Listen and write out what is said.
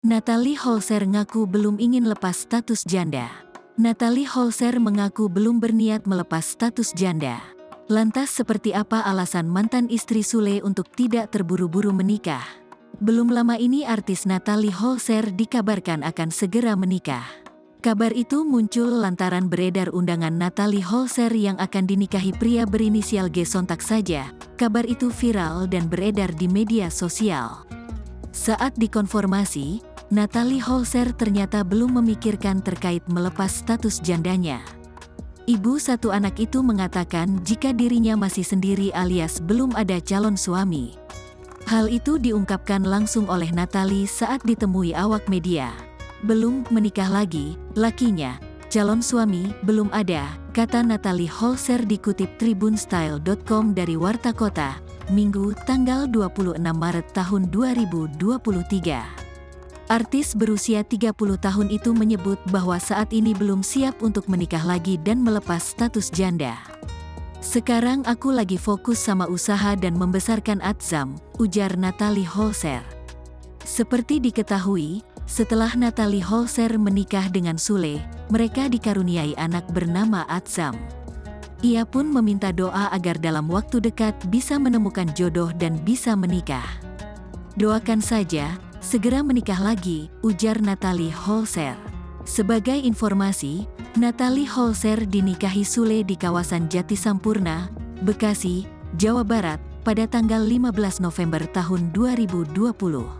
Natalie Holzer ngaku belum ingin lepas status janda. Natalie Holzer mengaku belum berniat melepas status janda. Lantas seperti apa alasan mantan istri Sule untuk tidak terburu-buru menikah? Belum lama ini artis Natalie Holzer dikabarkan akan segera menikah. Kabar itu muncul lantaran beredar undangan Natalie Holzer yang akan dinikahi pria berinisial G. Sontak saja, kabar itu viral dan beredar di media sosial. Saat dikonfirmasi, Natalie Holzer ternyata belum memikirkan terkait melepas status jandanya. Ibu satu anak itu mengatakan jika dirinya masih sendiri alias belum ada calon suami. Hal itu diungkapkan langsung oleh Natalie saat ditemui awak media. Belum menikah lagi, lakinya, calon suami, belum ada, kata Natalie Holzer dikutip tribunstyle.com dari Warta Kota, Minggu, tanggal 26 Maret tahun 2023. Artis berusia 30 tahun itu menyebut bahwa saat ini belum siap untuk menikah lagi dan melepas status janda. Sekarang aku lagi fokus sama usaha dan membesarkan Atzam, ujar Natalie Holzer. Seperti diketahui, setelah Natalie Holzer menikah dengan Sule, mereka dikaruniai anak bernama Atzam. Ia pun meminta doa agar dalam waktu dekat bisa menemukan jodoh dan bisa menikah. Doakan saja, segera menikah lagi, ujar Natalie Holzer. Sebagai informasi, Natalie Holzer dinikahi Sule di kawasan Jatisampurna, Bekasi, Jawa Barat, pada tanggal 15 November tahun 2020.